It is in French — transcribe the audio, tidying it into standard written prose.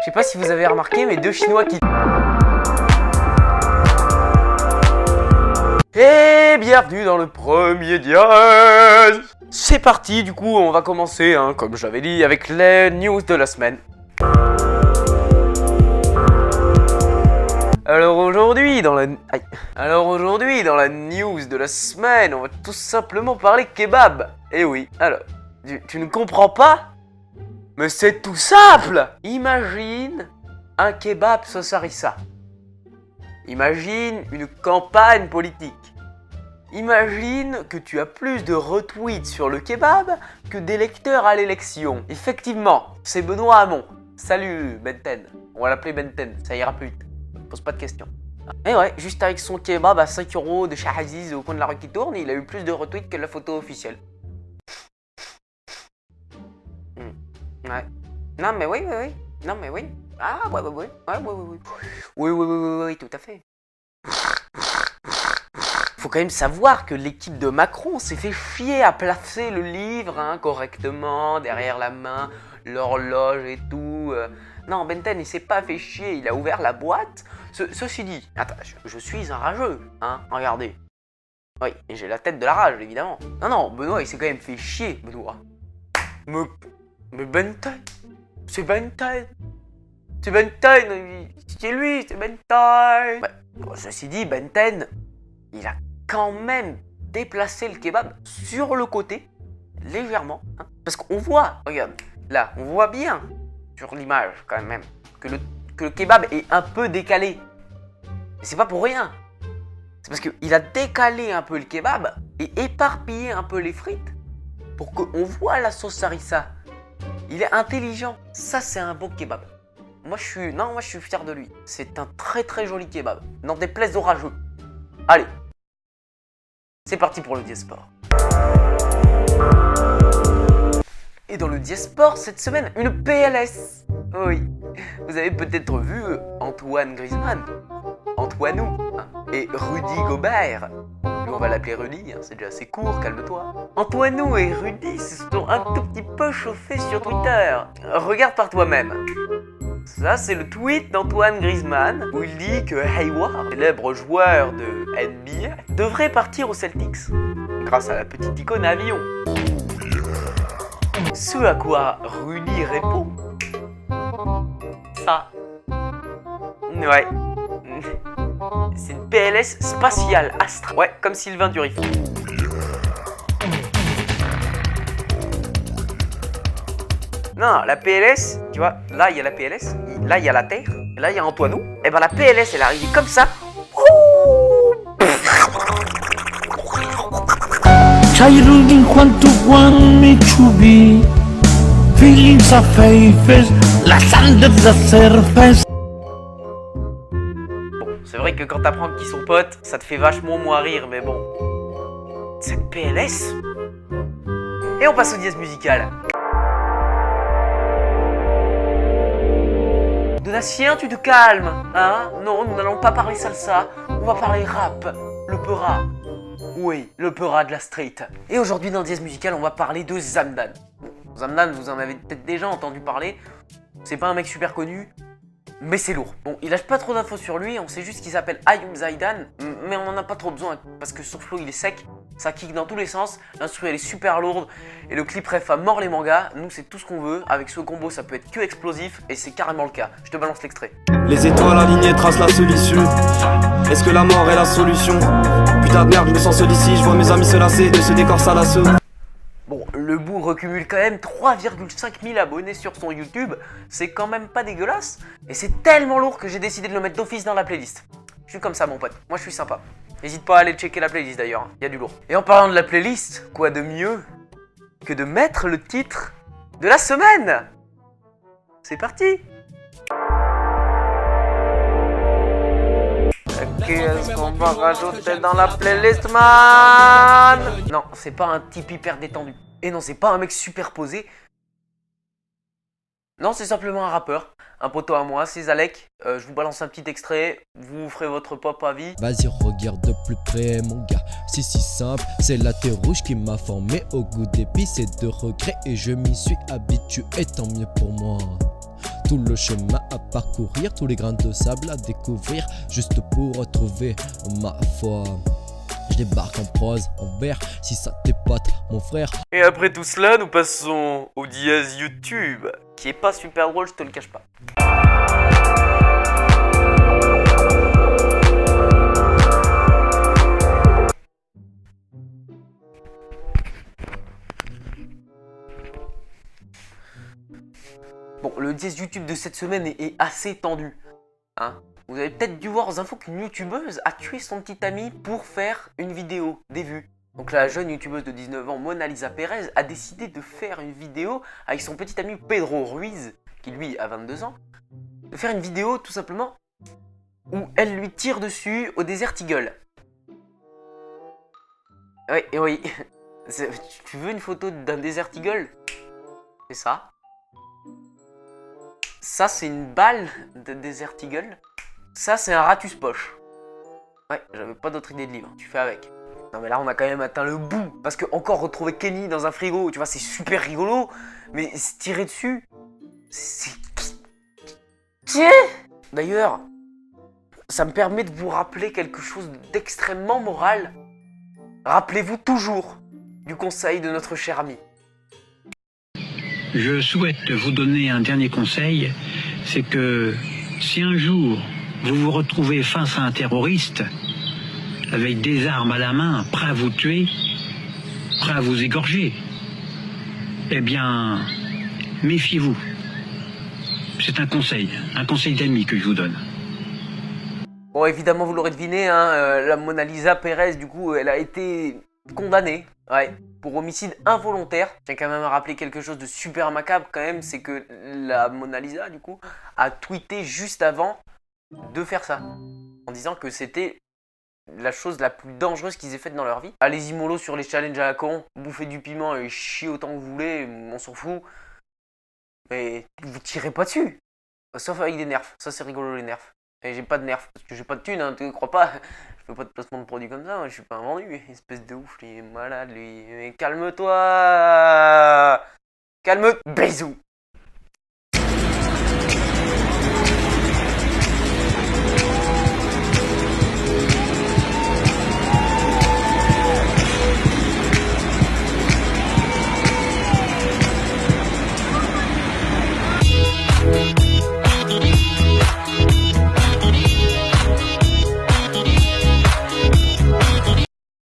Je sais pas si vous avez remarqué, mais deux Chinois qui... Et bienvenue dans le premier dièse. C'est parti, du coup, on va commencer, comme je l'avais dit, avec les news de la semaine. Alors aujourd'hui, dans la news de la semaine, on va tout simplement parler kebab. Eh oui, alors, tu ne comprends pas? Mais c'est tout simple! Imagine un kebab sauce harissa. Imagine une campagne politique. Imagine que tu as plus de retweets sur le kebab que d'électeurs à l'élection. Effectivement, c'est Benoît Hamon. Salut Benten. On va l'appeler Benten, ça ira plus vite. Pose pas de questions. Et ouais, juste avec son kebab à 5 € de Shah Aziz au coin de la rue qui tourne, il a eu plus de retweets que la photo officielle. Ouais. Non mais oui. Non mais oui. Ah ouais. Oui, tout à fait. Faut quand même savoir que l'équipe de Macron s'est fait chier à placer le livre correctement, derrière la main, l'horloge et tout. Non, Benten il s'est pas fait chier, il a ouvert la boîte. Ceci dit, attends, je suis un rageux, regardez. Oui, et j'ai la tête de la rage, évidemment. Non, Benoît il s'est quand même fait chier, Benoît. Mais Benten, c'est Benten. C'est Benten, c'est lui, c'est Benten. Bon, ceci dit, Benten, il a quand même déplacé le kebab sur le côté, légèrement. Parce qu'on voit, regarde, là, on voit bien sur l'image quand même, que le kebab est un peu décalé. Et c'est pas pour rien. C'est parce qu'il a décalé un peu le kebab et éparpillé un peu les frites pour qu'on voit la sauce harissa. Il est intelligent. Ça, c'est un bon kebab. Moi, je suis fier de lui. C'est un très très joli kebab. N'en déplaise aux rageux. Allez. C'est parti pour le Diasport. Et dans le Diasport, cette semaine, une PLS. Oui. Vous avez peut-être vu Antoine Griezmann, Antoinou, et Rudy Gobert. On va l'appeler Rudy, c'est déjà assez court, calme-toi. Antoinou et Rudy se sont un tout petit peu chauffés sur Twitter. Regarde par toi-même. Ça, c'est le tweet d'Antoine Griezmann où il dit que Hayward, célèbre joueur de NBA, devrait partir aux Celtics grâce à la petite icône avion. Ce à quoi Rudy répond: ça. Ouais. C'est une PLS spatiale, astre. Ouais, comme Sylvain Durifon. Non, la PLS, tu vois, là il y a la PLS, là il y a la Terre, et là il y a Antoinou. Et ben la PLS elle arrive comme ça. Childhood quanto me chubi, feelings of faces, la sand of the surface. Bon, c'est vrai que quand t'apprends qu'ils sont potes, ça te fait vachement moins rire, mais bon. Cette PLS. Et on passe au dièse musical. Donatien, tu te calmes, Non, nous n'allons pas parler salsa, on va parler rap, le peura. Oui, le peura de la street. Et aujourd'hui dans le dièse musical, on va parler de Zamdan. Bon, Zamdan, vous en avez peut-être déjà entendu parler. C'est pas un mec super connu, mais c'est lourd. Bon, il lâche pas trop d'infos sur lui, on sait juste qu'il s'appelle Ayum Zaidan, mais on en a pas trop besoin parce que son flow il est sec, ça kick dans tous les sens, l'instru elle est super lourde et le clip ref à mort les mangas. Nous c'est tout ce qu'on veut, avec ce combo ça peut être que explosif et c'est carrément le cas. Je te balance l'extrait. Les étoiles alignées tracent la solitude. Est-ce que la mort est la solution? Putain de merde, je me sens seul ici, je vois mes amis se lasser de ce décor salasseux. Bon, le bout recumule quand même 3,5 000 abonnés sur son YouTube, c'est quand même pas dégueulasse, et c'est tellement lourd que j'ai décidé de le mettre d'office dans la playlist. Je suis comme ça mon pote, moi je suis sympa. N'hésite pas à aller checker la playlist d'ailleurs, il y a du lourd. Et en parlant de la playlist, quoi de mieux que de mettre le titre de la semaine? C'est parti! Qu'est-ce qu'on va rajouter dans la playlist, man? Non, c'est pas un type hyper détendu. Et non, c'est pas un mec super posé. Non, c'est simplement un rappeur. Un poteau à moi, c'est Zalek. Je vous balance un petit extrait. Vous ferez votre pop à vie. Vas-y, regarde de plus près, mon gars. C'est si simple, c'est la thé rouge qui m'a formé au goût d'épices et de regrets. Et je m'y suis habitué, tant mieux pour moi. tout le chemin à parcourir, tous les grains de sable à découvrir, juste pour retrouver ma foi. Je débarque en prose, en vers, si ça t'épate, mon frère. Et après tout cela, nous passons au dièse YouTube, qui est pas super drôle, je te le cache pas. Bon, le dièse YouTube de cette semaine est assez tendu. Hein. Vous avez peut-être dû voir aux infos qu'une youtubeuse a tué son petit ami pour faire une vidéo, des vues. Donc la jeune youtubeuse de 19 ans, Mona Lisa Pérez, a décidé de faire une vidéo avec son petit ami Pedro Ruiz, qui lui a 22 ans, de faire une vidéo tout simplement où elle lui tire dessus au Desert Eagle. Oui, oui. Tu veux une photo d'un Desert Eagle? C'est ça. Ça, c'est une balle de Desert Eagle. Ça, c'est un ratus poche. Ouais, j'avais pas d'autre idée de livre. Tu fais avec. Non, mais là, on a quand même atteint le bout. Parce que encore retrouver Kenny dans un frigo, tu vois, c'est super rigolo. Mais se tirer dessus, c'est... Tiens! D'ailleurs, ça me permet de vous rappeler quelque chose d'extrêmement moral. Rappelez-vous toujours du conseil de notre cher ami. Je souhaite vous donner un dernier conseil, c'est que si un jour vous vous retrouvez face à un terroriste avec des armes à la main, prêt à vous tuer, prêt à vous égorger, eh bien, méfiez-vous. C'est un conseil d'ami que je vous donne. Bon, évidemment, vous l'aurez deviné, hein, la Mona Lisa Pérez, du coup, elle a été condamnée, ouais, pour homicide involontaire. Je tiens quand même à rappeler quelque chose de super macabre quand même, c'est que la Mona Lisa, du coup, a tweeté juste avant de faire ça, en disant que c'était la chose la plus dangereuse qu'ils aient faite dans leur vie. Allez-y mollo sur les challenges à la con, bouffez du piment et chiez autant que vous voulez, on s'en fout. Mais vous tirez pas dessus, sauf avec des nerfs, ça c'est rigolo les nerfs. Et j'ai pas de nerfs, parce que j'ai pas de thunes, hein, tu crois pas. Je fais pas de placement de produits comme ça, moi je suis pas un vendu. Espèce de ouf, lui est malade lui. Mais calme-toi. Calme, bisous.